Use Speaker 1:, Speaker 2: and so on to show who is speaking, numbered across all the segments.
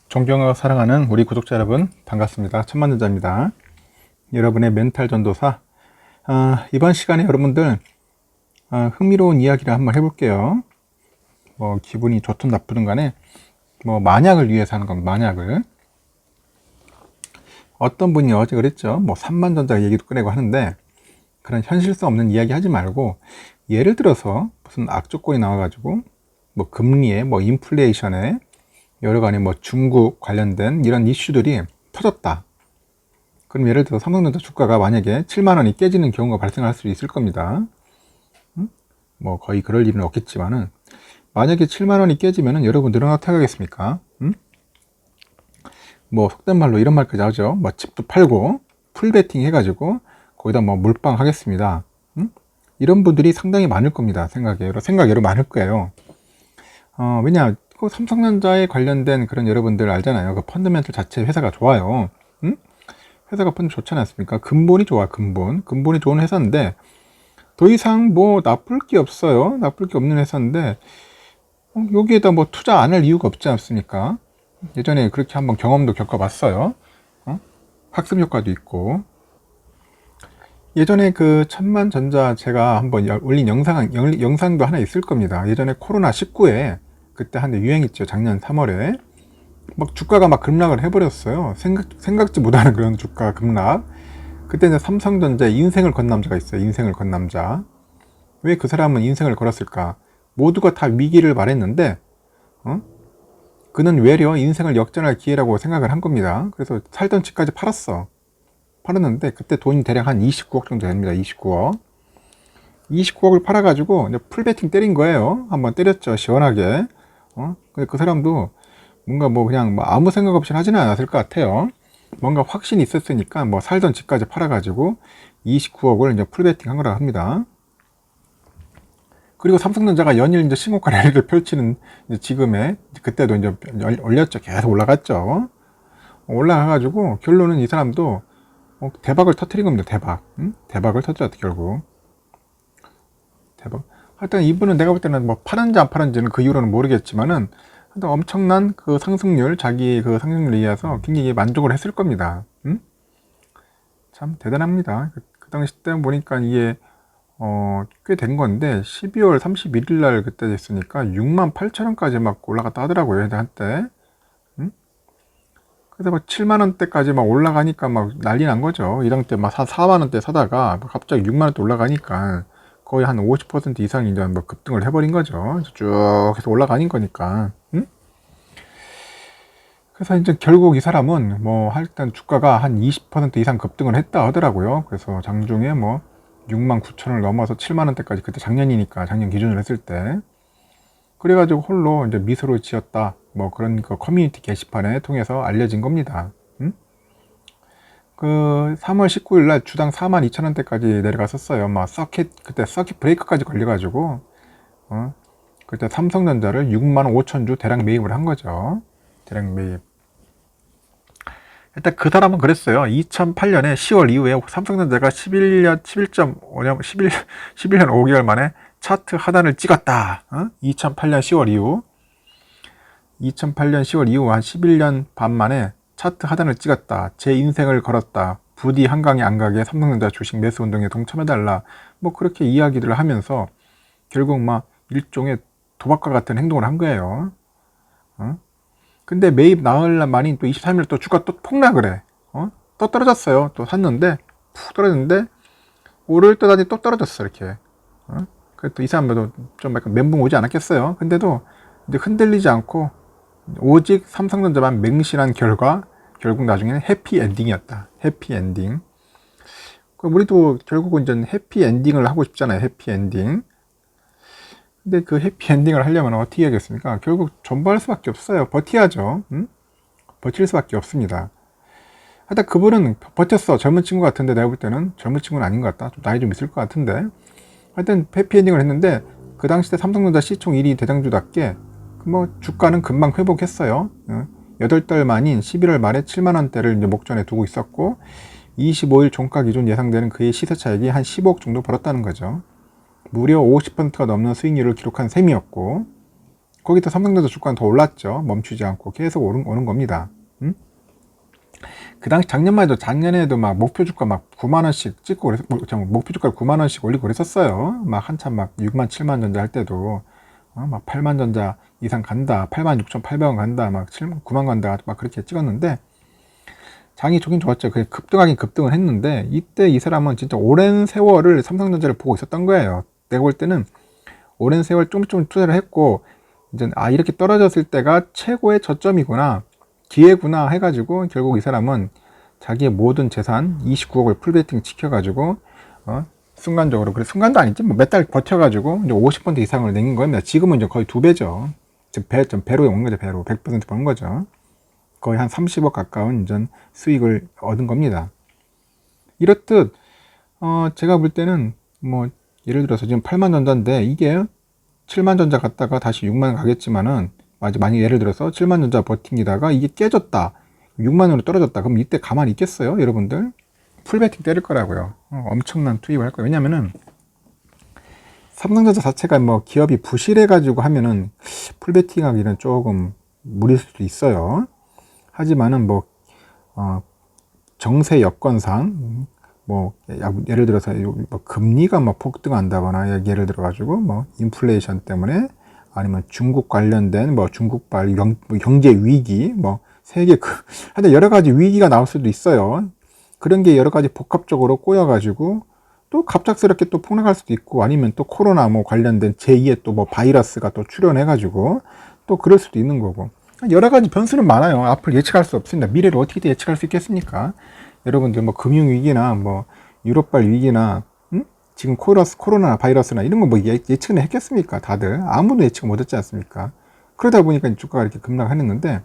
Speaker 1: 존경하고 사랑하는 우리 구독자 여러분, 반갑습니다. 천만전자입니다. 여러분의 멘탈 전도사. 이번 시간에 여러분들 흥미로운 이야기를 한번 해볼게요. 뭐 기분이 좋든 나쁘든 간에 뭐 만약을 위해서 하는 겁니다. 만약을. 어떤 분이 어제 그랬죠. 뭐 삼만전자 얘기도 꺼내고 하는데, 그런 현실성 없는 이야기 하지 말고, 예를 들어서 무슨 악조건이 나와가지고 뭐 금리에 뭐 인플레이션에 여러 가지 뭐 중국 관련된 이런 이슈들이 터졌다. 그럼 예를 들어 삼성전자 주가가 만약에 7만원이 깨지는 경우가 발생할 수 있을 겁니다. 뭐 거의 그럴 일은 없겠지만은, 만약에 7만원이 깨지면은 여러분들은 어떻게 하겠습니까? 뭐 속된 말로 이런 말까지 하죠. 뭐 집도 팔고 풀베팅 해가지고 거기다 뭐 몰빵 하겠습니다. 이런 분들이 상당히 많을 겁니다. 생각외로 많을 거예요. 왜냐, 그 삼성전자에 관련된 그런 여러분들 알잖아요. 그 펀더멘털 자체 회사가 좋아요. 회사가 펀드 좋지 않습니까? 근본이 좋아, 근본이 좋은 회사인데, 더 이상 뭐 나쁠 게 없어요. 나쁠 게 없는 회사인데, 여기에다 뭐 투자 안 할 이유가 없지 않습니까? 예전에 그렇게 한번 경험도 겪어봤어요. 학습 효과도 있고. 예전에 그 천만전자 제가 한번 올린 영상도 하나 있을 겁니다. 예전에 코로나19에 그때 한때 유행했죠. 작년 3월에 막 주가가 막 급락을 해버렸어요. 생각지 못하는 그런 주가 급락. 그때 이제 삼성전자의 인생을 건 남자가 있어요. 인생을 건 남자. 왜 그 사람은 인생을 걸었을까? 모두가 다 위기를 말했는데, 그는 외려 인생을 역전할 기회라고 생각을 한 겁니다. 그래서 살던 집까지 팔았는데 그때 돈이 대략 한 29억 정도 됩니다. 29억을 팔아가지고 이제 풀베팅 때린 거예요. 한번 때렸죠. 시원하게. 근데 그 사람도 뭔가 뭐 그냥 뭐 아무 생각 없이 하지는 않았을 것 같아요. 뭔가 확신이 있었으니까 뭐 살던 집까지 팔아가지고 29억을 이제 풀베팅 한 거라 합니다. 그리고 삼성전자가 연일 이제 신고가 랠리를 펼치는 지금의, 그때도 이제 올렸죠. 계속 올라갔죠. 올라가가지고 결론은 이 사람도 대박을 터뜨린 겁니다. 대박을 터뜨렸다, 결국. 대박. 하여튼 이분은 내가 볼 때는 뭐 파는지 안 파는지는 그 이후로는 모르겠지만은, 하여튼 엄청난 그 상승률, 자기 그 상승률에 의해서 굉장히 만족을 했을 겁니다. 참 대단합니다. 그 당시 때 보니까 이게 꽤 된 건데, 12월 31일 날 그때 됐으니까 68,000원까지 막 올라갔다 하더라고요, 한때. 그래서 막 7만원대까지 막 올라가니까 막 난리 난 거죠. 이 당시 때 막 4만원대 사다가 갑자기 6만원대 올라가니까 거의 한 50% 이상이 이제 뭐 급등을 해버린 거죠. 쭉 해서 올라가는 거니까. 그래서 이제 결국 이 사람은 뭐 일단 주가가 한 20% 이상 급등을 했다 하더라고요. 그래서 장중에 뭐 69,000원을 넘어서 7만원대까지, 그때 작년이니까 작년 기준으로 했을 때. 그래가지고 홀로 이제 미소를 지었다. 뭐 그런 그 커뮤니티 게시판에 통해서 알려진 겁니다. 그 3월 19일 날 주당 42,000원대까지 내려갔었어요. 막 그때 서킷 브레이크까지 걸려가지고, 그때 삼성전자를 65,000주 대량 매입을 한 거죠. 대량 매입. 일단 그 사람은 그랬어요. 2008년에 10월 이후에 삼성전자가 11년 5개월 만에 차트 하단을 찍었다. 2008년 10월 이후. 2008년 10월 이후 한 11년 반 만에 차트 하단을 찍었다. 제 인생을 걸었다. 부디 한강에 안 가게 삼성전자 주식 매수 운동에 동참해달라. 뭐 그렇게 이야기를 하면서 결국 막 일종의 도박과 같은 행동을 한 거예요. 근데 매입 나흘 만인 또 23일 또 주가 또 폭락을 해. 또 떨어졌어요. 또 샀는데 푹 떨어졌는데 오를 때다니 또 떨어졌어, 이렇게. 그래서 또 이 사람도 좀 약간 멘붕 오지 않았겠어요. 근데도 이제 흔들리지 않고 오직 삼성전자만 맹신한 결과 결국 나중에는 해피 엔딩이었다. 해피 엔딩. 우리도 결국은 이제 해피 엔딩을 하고 싶잖아요. 해피 엔딩. 근데 그 해피 엔딩을 하려면 어떻게 해야겠습니까? 결국 존버할 수밖에 없어요. 버텨야죠. 버틸 수밖에 없습니다. 하여튼 그분은 버텼어. 젊은 친구 같은데, 내가 볼 때는 젊은 친구는 아닌 것 같다. 좀 나이 좀 있을 것 같은데. 하여튼 해피 엔딩을 했는데, 그 당시 때 삼성전자 시총 1위 대장주답게 뭐 주가는 금방 회복했어요. 8달 만인 11월 말에 7만원대를 이제 목전에 두고 있었고, 25일 종가 기준 예상되는 그의 시세 차익이 한 15억 정도 벌었다는 거죠. 무려 50%가 넘는 수익률을 기록한 셈이었고, 거기다 삼성전자 주가는 더 올랐죠. 멈추지 않고 계속 오는 겁니다. 그 당시 작년에도 막 목표 주가 막 9만 원씩 찍고 목표 주가 9만 원씩 올리고 그랬었어요. 막 한참 막 6만 7만 전자 할 때도 막 8만 전자 이상 간다, 8만 6,800원 간다, 막 9만 간다, 막 그렇게 찍었는데 장이 좋긴 좋았죠. 그게 급등하긴 급등을 했는데 이때 이 사람은 진짜 오랜 세월을 삼성전자를 보고 있었던 거예요. 내가 볼 때는 오랜 세월 좀 투자를 했고 이제 이렇게 떨어졌을 때가 최고의 저점이구나, 기회구나 해가지고 결국 이 사람은 자기의 모든 재산 29억을 풀베팅 시켜가지고 순간적으로, 그래 순간도 아니지 뭐 몇 달 버텨가지고 이제 50% 이상을 내는 겁니다. 지금은 이제 거의 2배죠. 배로 온 거죠. 배로 100% 버는 거죠. 거의 한 30억 가까운 이제 수익을 얻은 겁니다. 이렇듯 제가 볼 때는 뭐 예를 들어서 지금 8만 전자인데 이게 7만 전자 갔다가 다시 6만 가겠지만은 만약 예를 들어서 7만 전자 버팅기다가 이게 깨졌다, 6만으로 떨어졌다, 그럼 이때 가만히 있겠어요? 여러분들 풀베팅 때릴 거라고요. 엄청난 투입을 할 거예요. 왜냐면은 삼성전자 자체가 뭐 기업이 부실해 가지고 하면은 풀베팅 하기는 조금 무리일 수도 있어요. 하지만은 뭐 정세 여건상 뭐 예를 들어서 뭐 금리가 뭐 폭등한다거나 예를 들어 가지고 뭐 인플레이션 때문에 아니면 중국 관련된 뭐 중국발 경제 위기, 뭐 세계 하여튼 여러 가지 위기가 나올 수도 있어요. 그런 게 여러 가지 복합적으로 꼬여 가지고 또 갑작스럽게 또 폭락할 수도 있고, 아니면 또 코로나 뭐 관련된 제2의 또 뭐 바이러스가 또 출현해 가지고 또 그럴 수도 있는 거고, 여러 가지 변수는 많아요. 앞을 예측할 수 없습니다. 미래를 어떻게 예측할 수 있겠습니까? 여러분들 뭐 금융위기나 뭐 유럽발 위기나 지금 코로나 바이러스나 이런 거 뭐 예측은 했겠습니까? 다들 아무도 예측 못했지 않습니까? 그러다 보니까 주가가 이렇게 급락했는데,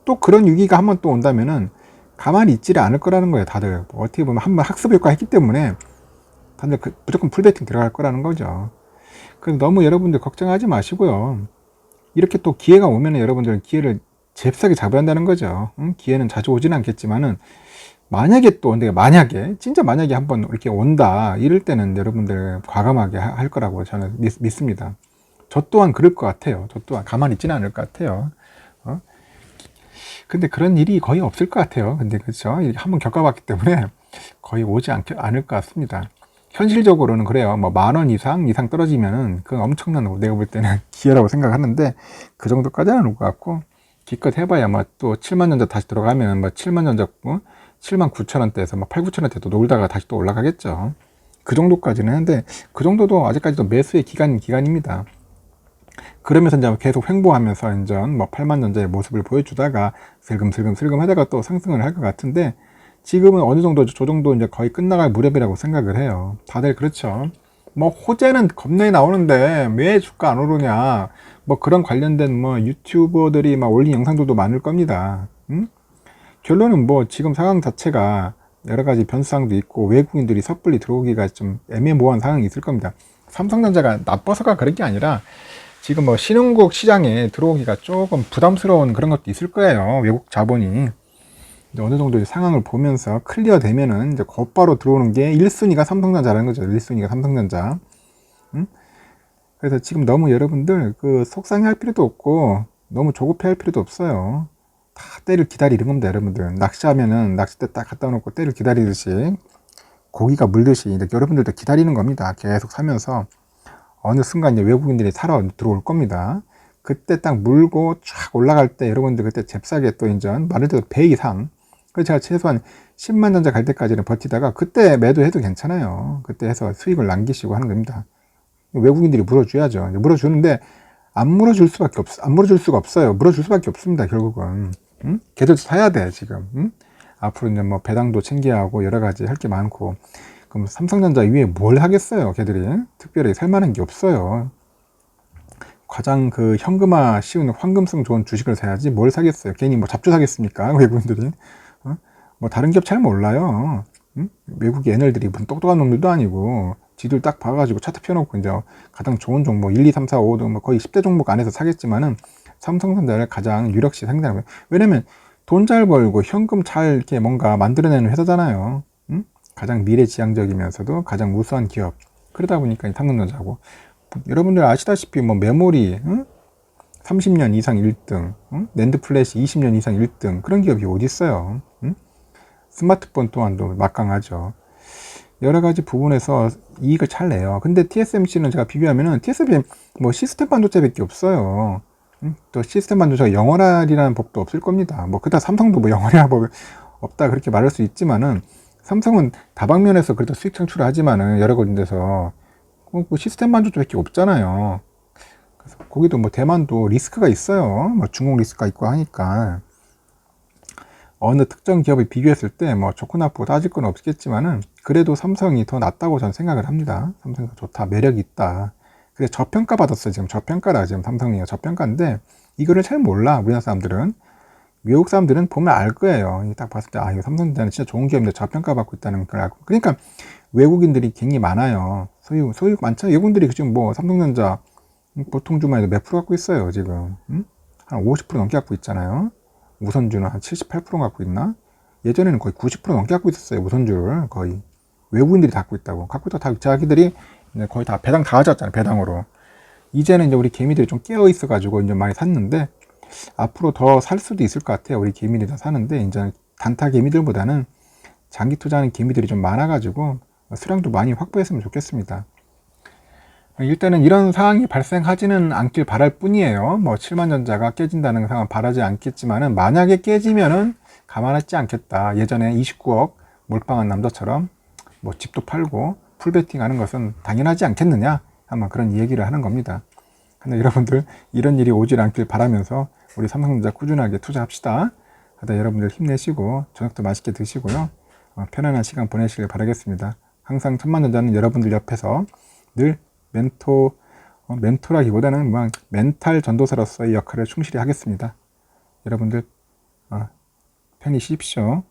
Speaker 1: 또 그런 위기가 한번 또 온다면은 가만히 있지를 않을 거라는 거예요. 다들 어떻게 보면 한번 학습 효과 했기 때문에 다들 무조건 풀베팅 들어갈 거라는 거죠. 그래서 너무 여러분들 걱정하지 마시고요. 이렇게 또 기회가 오면 여러분들은 기회를 잽싸게 잡아야 한다는 거죠. 기회는 자주 오지는 않겠지만은 만약에 또 근데 진짜 만약에 한번 이렇게 온다 이럴 때는 여러분들 과감하게 할 거라고 저는 믿습니다. 저 또한 그럴 것 같아요. 저 또한 가만히 있지는 않을 것 같아요. 근데 그런 일이 거의 없을 것 같아요. 근데 그렇죠. 한번 겪어봤기 때문에 거의 오지 않을 것 같습니다. 현실적으로는 그래요. 뭐 10,000원 이상 떨어지면은 그건 엄청난, 내가 볼 때는 기회라고 생각하는데 그 정도까지는 올 것 같고, 기껏 해봐야 뭐 또 7만 전자 다시 들어가면 뭐 7만 전자 79,000원대에서 막 8, 9,000원대 또 놀다가 다시 또 올라가겠죠. 그 정도까지는 했는데 그 정도도 아직까지도 매수의 기간입니다. 그러면서 이제 계속 횡보하면서 이제 뭐 8만 전자의 모습을 보여주다가 슬금 하다가 또 상승을 할 것 같은데, 지금은 어느 정도 저 정도 이제 거의 끝나갈 무렵이라고 생각을 해요. 다들 그렇죠. 뭐 호재는 겁나게 나오는데 왜 주가 안 오르냐, 뭐 그런 관련된 뭐 유튜버들이 막 올린 영상들도 많을 겁니다. 결론은 뭐 지금 상황 자체가 여러 가지 변수상도 있고 외국인들이 섣불리 들어오기가 좀 애매모호한 상황이 있을 겁니다. 삼성전자가 나빠서가 그런 게 아니라 지금 뭐 신흥국 시장에 들어오기가 조금 부담스러운 그런 것도 있을 거예요. 외국 자본이 이제 어느 정도 상황을 보면서 클리어 되면은 이제 곧바로 들어오는 게 1순위가 삼성전자라는 거죠. 1순위가 삼성전자. 그래서 지금 너무 여러분들 속상해 할 필요도 없고 너무 조급해 할 필요도 없어요. 다 때를 기다리는 겁니다. 여러분들 낚시하면은 낚싯대 딱 갖다 놓고 때를 기다리듯이 고기가 물듯이 이렇게 여러분들도 기다리는 겁니다. 계속 사면서 어느 순간 이제 외국인들이 사러 들어올 겁니다. 그때 딱 물고 쫙 올라갈 때 여러분들 그때 잽싸게 또 이제 말을 대로 배 이상, 그래서 제가 최소한 10만 전자 갈 때까지는 버티다가 그때 매도해도 괜찮아요. 그때 해서 수익을 남기시고 하는 겁니다. 외국인들이 물어줘야죠. 물어주는데 안 물어줄 수가 없어요. 물어줄 수밖에 없습니다. 결국은 걔들도 사야 돼 지금. 앞으로 이제 뭐 배당도 챙겨야 하고 여러 가지 할 게 많고, 그럼 삼성전자 위에 뭘 하겠어요? 걔들이 특별히 살만한 게 없어요. 가장 현금화 쉬운 황금성 좋은 주식을 사야지 뭘 사겠어요? 괜히 뭐 잡주 사겠습니까? 외국인들이 뭐 다른 기업 잘 몰라요. 외국의 애널들이 무슨 똑똑한 놈들도 아니고 지들 딱 봐가지고 차트 펴놓고 이제 가장 좋은 종목 1, 2, 3, 4, 5 등 뭐 거의 10대 종목 안에서 사겠지만은 삼성전자를 가장 유력시 상대하는 거예요. 왜냐면 돈 잘 벌고 현금 잘 이렇게 뭔가 만들어내는 회사잖아요. 가장 미래지향적이면서도 가장 우수한 기업. 그러다 보니까 삼성전자고, 여러분들 아시다시피 뭐 메모리, 30년 이상 1등, 응? 낸드 플래시 20년 이상 1등, 그런 기업이 어디 있어요? 응? 스마트폰 또한도 막강하죠. 여러 가지 부분에서 이익을 잘 내요. 근데 TSMC는 제가 비교하면은 TSMC 뭐 시스템 반도체밖에 없어요. 응? 또 시스템 반도체가 영원하리라는 법도 없을 겁니다. 뭐 그다 삼성도 뭐 영원이라는 법이 없다 그렇게 말할 수 있지만은 삼성은 다방면에서 그래도 수익 창출을 하지만은 여러 군데서 뭐 시스템 반도체밖에 없잖아요. 그래서 거기도 뭐 대만도 리스크가 있어요. 뭐 중국 리스크가 있고 하니까 어느 특정 기업을 비교했을 때 뭐 좋고 나쁘고 따질 건 없겠지만은 그래도 삼성이 더 낫다고 저는 생각을 합니다. 삼성이 더 좋다, 매력이 있다. 그래서 저평가 받았어요. 지금 저평가라. 지금 삼성이 저평가인데 이거를 잘 몰라. 우리나라 사람들은. 외국 사람들은 보면 알 거예요. 딱 봤을 때, 아, 이거 삼성전자는 진짜 좋은 기업인데 저평가 받고 있다는 걸 알고. 그러니까 외국인들이 굉장히 많아요. 소유 많죠. 외국인들이 지금 뭐 삼성전자 보통 주만 해도 몇 프로 갖고 있어요, 지금. 한 50% 넘게 갖고 있잖아요. 우선주는 한 78% 갖고 있나? 예전에는 거의 90% 넘게 갖고 있었어요, 우선주를. 거의. 외국인들이 다 갖고 있다고. 갖고 있다 다 자기들이 거의 다 배당 다 가져왔잖아요, 배당으로. 이제는 이제 우리 개미들이 좀 깨어 있어가지고 이제 많이 샀는데, 앞으로 더 살 수도 있을 것 같아요. 우리 개미들이 다 사는데, 이제 단타 개미들보다는 장기 투자하는 개미들이 좀 많아가지고, 수량도 많이 확보했으면 좋겠습니다. 일단은 이런 상황이 발생하지는 않길 바랄 뿐이에요. 뭐 7만전자가 깨진다는 상황 바라지 않겠지만은 만약에 깨지면은 가만하지 않겠다. 예전에 29억 몰빵한 남자처럼 뭐 집도 팔고 풀베팅 하는 것은 당연하지 않겠느냐? 아마 그런 얘기를 하는 겁니다. 근데 여러분들 이런 일이 오질 않길 바라면서 우리 삼성전자 꾸준하게 투자합시다. 하다 여러분들 힘내시고 저녁도 맛있게 드시고요. 편안한 시간 보내시길 바라겠습니다. 항상 천만전자는 여러분들 옆에서 늘 멘토라기보다는 뭐 멘탈 전도사로서의 역할을 충실히 하겠습니다. 여러분들 편히 쉬십시오.